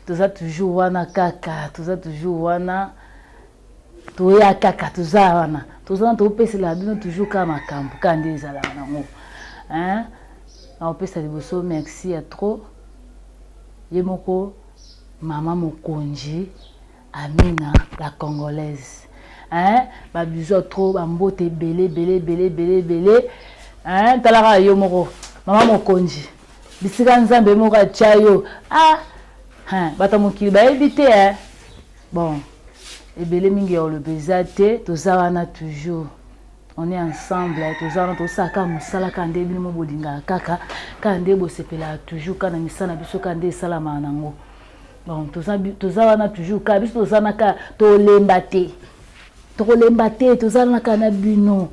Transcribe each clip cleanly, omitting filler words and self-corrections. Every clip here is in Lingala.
toza toujours wana kaka toza toujours wana toya kaka toza wana toza topesela bino toujours kaka makambo kande ezalaka nango naopesa liboso merci ya trop ye moko mama mokonzi Amina la congolaise babizo trop bambote belé talaka yo moko mama mokonzi bisika nzambe moko achayo bata mokili bayebi te bon ebele mingi ya olobeza te toza wana toujours on est ensemble toza wana tosaka mosala kande bino bolinga kaka kande bosepela toujours kana misana biso kande esalamaka nango bon toza wana toujours ka biso toza naka tolemba te toza naka na bino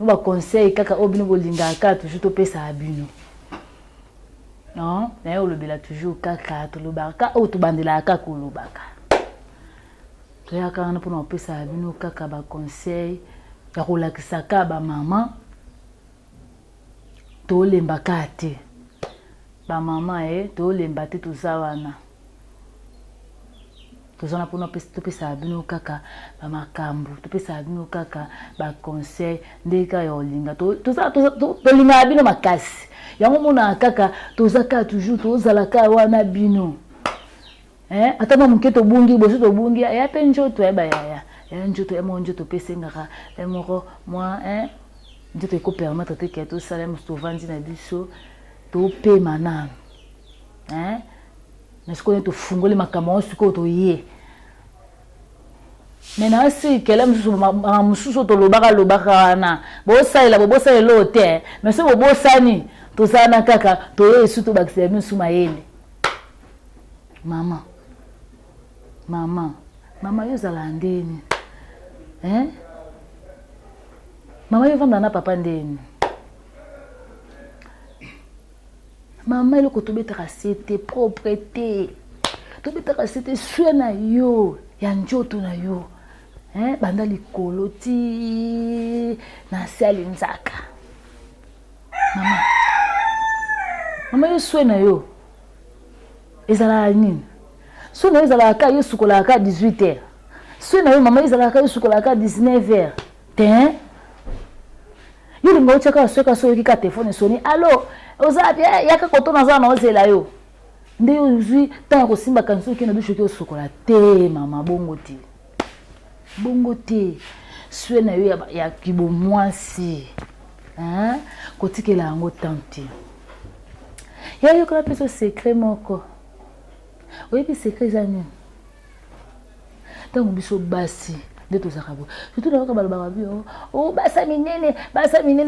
no ba conseil kaka obino bolinga kaka toujours topesa bino non na yo lobela toujours kaka tolobaka o tobandela kaka kolobaka toyaka wana mpona opesa bino kaka ba conseil ya kolakisa ka ba mama tolembaka te ba mama tolemba te toza wana tozana mpona topesa bino kaka ba makambo topesa bino kaka ba conseil ndeka ya olinga tolinga bino makasi yango mona kaka tozaka toujours tozalaka wana bino atama muke tobungi boso tobungi ya pe njoto ya bayaya ya njoto ya mo njoto pesengaka moko moi njoto eko permettre te ke to sala mo stovandi na biso to pe manana nasikone tofungole makambo siko to ye mena si kela mususu tolobaka wana bosalela lote mais so bosani tozana kaka toye esu tobakisa biso mayele mama yo zala ndeni mama yo vanda na papa ndeni mama eloko tobetaka sete propreté tobetaka sete sue na yo ya njoto na yo banda likolo ti na sali nzaka mama yo sue na yo ezala nini sue na yo ezalaka yo sukolaka 18h sue na yo mama yo ezalaka yo sukolaka 19h te yo linga otiaka sue kaso yoki ka telefone soni alo ozapi yaka kotona za na ozela yo nde yo uzwi tanga kosimba kanso ki na dusho ki osokola te mama bongo te sue na yo ya kibo mwasi kotikela yango tante ya yo kola peso secret moko oyebi secret za nini ntango biso basi nde tozaka bo surtout na balobaka bio basa minene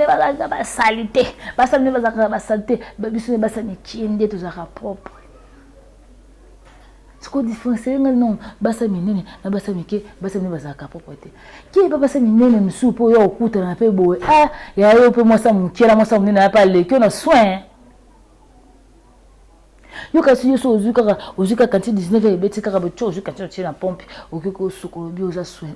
bazalaka basali te basa minene bazalaka basali te biso ne basa mikie nde tozaka propre siko différencier nga non basa minene na basa mike basa minene bazalaka propre te ki ba basa minene msu po yo okuta na pe boye ya yo pe mwasa mukiela mwasa munene na pa lekyo na soin yo kasi yo so ozu kaka kanti 19 ebeti kaka bocho ozu kanti otie na pompe okiko sukolo bi oza soin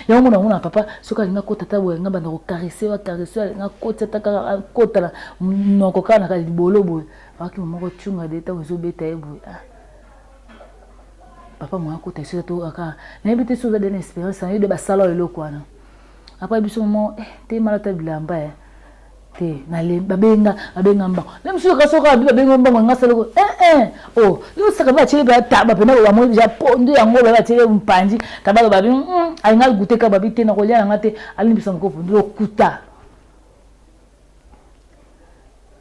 yango na papa soka linga kota tabo nga banda ko caresser nga kota taka kota na noko kana ka libolo boy baki moko chunga deta ozo beta ebo papa mo akota so to aka na ebite so za de experience yo de basala eloko wana après biso mo te malata bilamba te na le babenga mbango même si kasoka babenga mbango ngasalo yo saka ba chele ba taba pena ba mo ja pondo yango ba chele mpanji tabalo babi ainga guteka babi te na kolia ngate alimbisa mkopo ndo kuta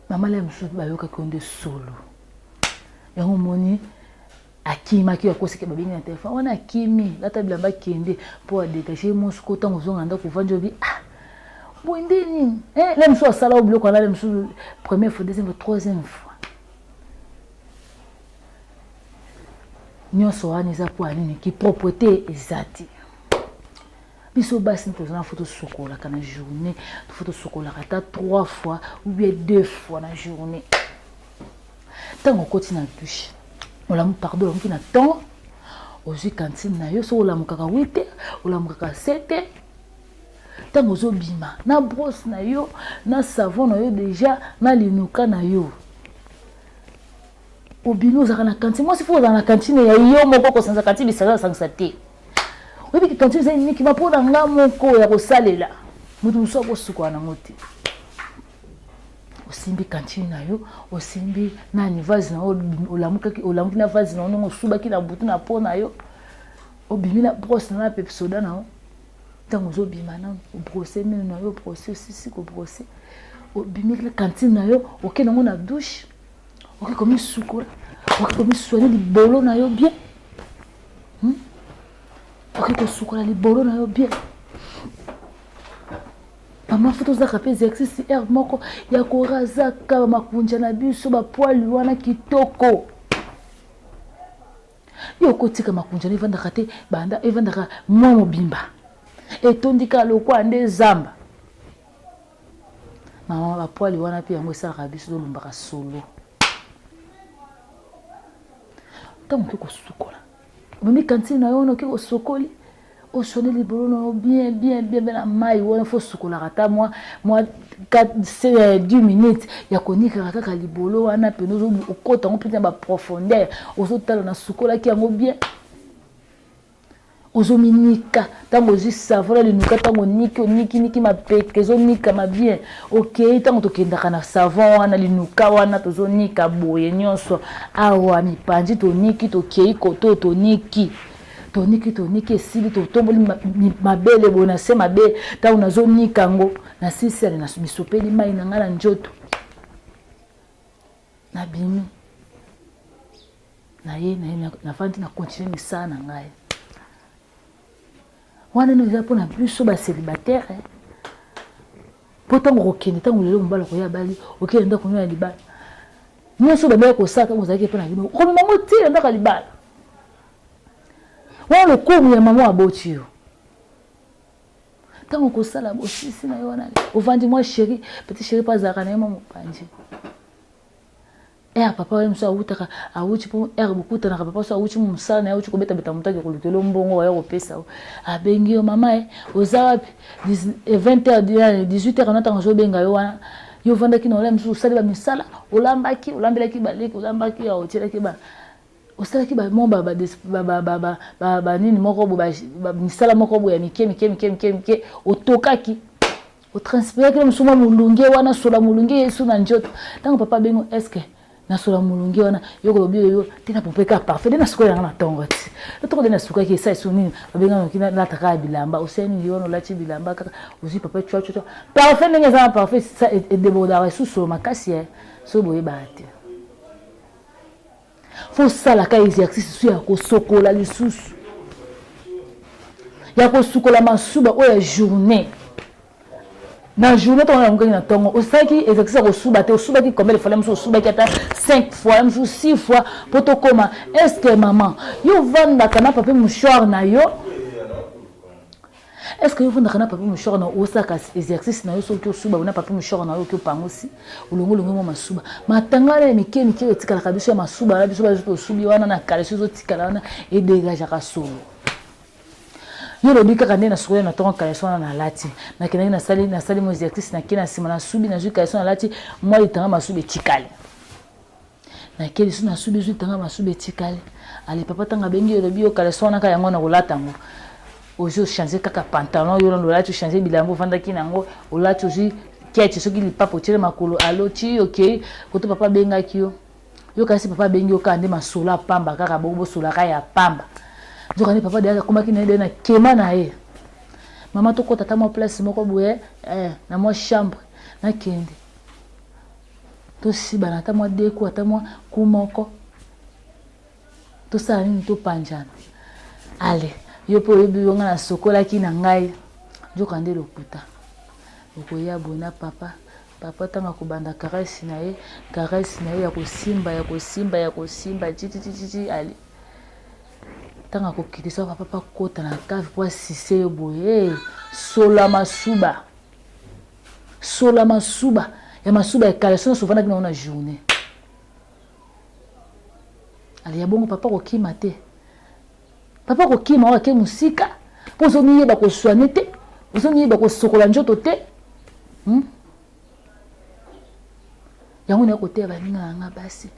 mama le msu ba yoka konde solo yango moni akima ki akoseke babenga na telefone wana akimi lata bilamba kende po adetacher mosko tango zonga nda kuvanjobi Bouindini, l'aime soit ça là au bloc, on a l'aime soit première fois, deuxième fois, troisième fois. Nous sommes les apôtres qui propreté exacte. Biso basi nous faisons photo chocolat dans la journée, photo chocolat 3 fois ou bien 2 fois dans la journée. Tant on continue à douche, on l'a pardon, on a temps. Aujourd'hui cantine na yo, so on l'a mukaka 8h, on l'a mukaka 7h. Tango zo bima na brosse na yo na savon na yo déjà na linuka na yo obino za na cantine moi c'est faut dans la cantine ya yo moko ko sanza cantine ça ça te oui que cantine c'est ni qui m'a pour nga moko ya ko salela mutu so ko suko na ngoti osimbi cantine na yo osimbi nani vase na olamuki na vase na ono suba ki na butu na pona yo obimi na brosse na pepsoda na tango zo bima na brosser meno na yo brosser aussi ko brosser obimi la cantine na yo oke na ngona douche oke comme sukola oke comme soigner libolo na yo bien oke ko sukola libolo na yo bien mama foto za kapé exercice moko ya koraza ka makunja na biso ba poil wana kitoko yo kotika makunja ni vanda kate banda evanda mwa mobimba etondika lokwa nde zamba mama ba poil wana pe yango sala biso lombaka solo tango ko sukola mami cantine na yo no ko sokoli o sonner les bolons bien na mai wana faut sukola kata moi 10 minutes ya konika kaka libolo wana pe nozo okota ngopita ba profondeur ozotala na sukola ki yango bien ozominika tango zi savona linuka tango niki mapeke zonika ma bien OK tango tokendaka na savon wana linuka wana tozonika boye nyonso awa mipanzi toniki tokei koto toniki esili totomboli mabele bona se mabe ta unazonika ngo na sisi ali na misopeli mai na ngala njoto na bimi na ye na fandi na continuer misana na ngai wana no za pona biso ba célibataire potango kokende tango lelo mbala ko ya bali okende ndako nyo ya libala nyoso ba ko saka ko zaki pona bino ko mama tire ndaka libala wana lokumu ya mama aboti yo tango ko sala bosisi na yo wana ovandi moi chéri petit chéri pas zakana yo mama panji papa wa mso awutaka awuchi po bukuta na papa so awuchi musala na awuchi kobeta beta mutaki kolukelo mbongo wa yo pesa abengi yo mama oza wapi 20h 18h na tango zo benga yo wana yo vanda kino ola mso sali ba misala olambelaki baleki olambaki ya otiraki ba osalaki ba momba ba nini moko ba misala moko bo ya mike otokaki o transpirer que msuma mulunge wana sola mulunge yesu na njoto tango papa bengo eske na sola mulunge wana yoko lobi yo tina popeka parfait na suko yana tongo ti toko de na suko ki sai suni babenga kina na taka bilamba oseni yono lati bilamba kaka ozi papa chwa parfait ndenge za parfait ça et deboda resu so makasi so boye bate faut ça la ka exercice su ya ko sokola lisusu ya ko sukola masuba o ya journée na journée ton na ngani na tongo osaki exercice ko suba te osuba ki combien de fois même suba ki ata 5 fois même 6 fois poto koma est-ce que maman yo vanda kana papa mouchoir na yo est-ce que yo vanda kana papa mouchoir na osaka exercice na yo so ki suba na papa mouchoir na yo ki pangosi ulongolo ngemo masuba matanga na mike etikala kabiso ya masuba na biso bazo subi wana na kaleso zo tikala wana et dégage ka solo yo lobi kaka nde na sukola na tongo kaleso na lati na kenaki na sali mo exercice na kina sima na subi na zui kaleso na lati moi itanga masubi tikale na keli su na subi zui itanga masubi tikale ale papa tanga bengi yo lobi yo kaleso na ka yango na kolata ngo ozo changer kaka pantalon yo na lati changer bilambo vanda kinango olati ozi kiachi soki lipapo tire makolo aloti OK koto papa benga kiyo yo kasi papa bengi yo kande masola pamba kaka bobo sola ka ya pamba jokani papa dia komaki na na kema na ye mama to kota ta mo place moko boye na mo chambre na kende to siba na ta mo deku ata mo kumoko to sala ni to panjana ale yo po yebi yo ngana sokola ki na ngai jokande lokuta okoya bona papa tanga kubanda caresse na ye ya kosimba titi ali tanga kokitisa papa kota na cave kwa sise boye sola masuba ya masuba ya kaleso souvent na una journée ali ya bongo papa kokima te papa kokima wa ke musika pozo niye ba ko soigner te pozo niye ba ko sokola njoto te yango ne kote ba ninga nga basi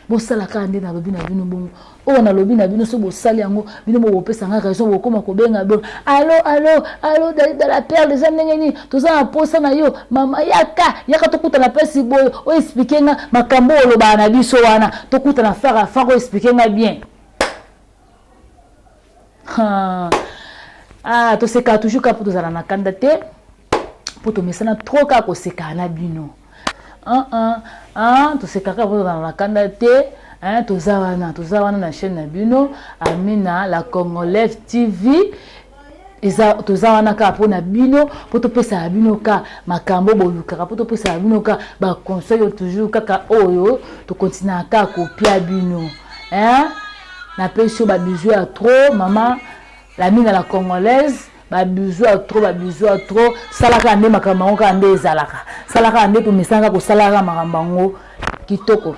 bosala ka nde na lobi na bino bongo o na lobi na bino so bosali yango bino mo bopesa nga raison bokoma kobenga bongo allo dans la perle des ndengeni toza na posa na yo mama yaka tokuta na pesi boyo o expliquer nga makambo oloba na biso wana tokuta na faire ko expliquer nga bien to seka toujours ka pour tozala na kanda te pour to mesana trop ka ko seka na bino to seka ka pour tozala na kanda te toza wana na chaîne na bino Amina la Congolaise TV toza wana ka pour na bino pour to pesa bino ka makambo bolukaka pour to pesa bino ka ba conseil toujours kaka oyo to continuer ka copier bino na peso ba bisou à trop maman l'Amina la Congolaise ba bisou à trop salaka nde makambo ka nde ezalaka salaka nde to mesanga ko salaka makambo kitoko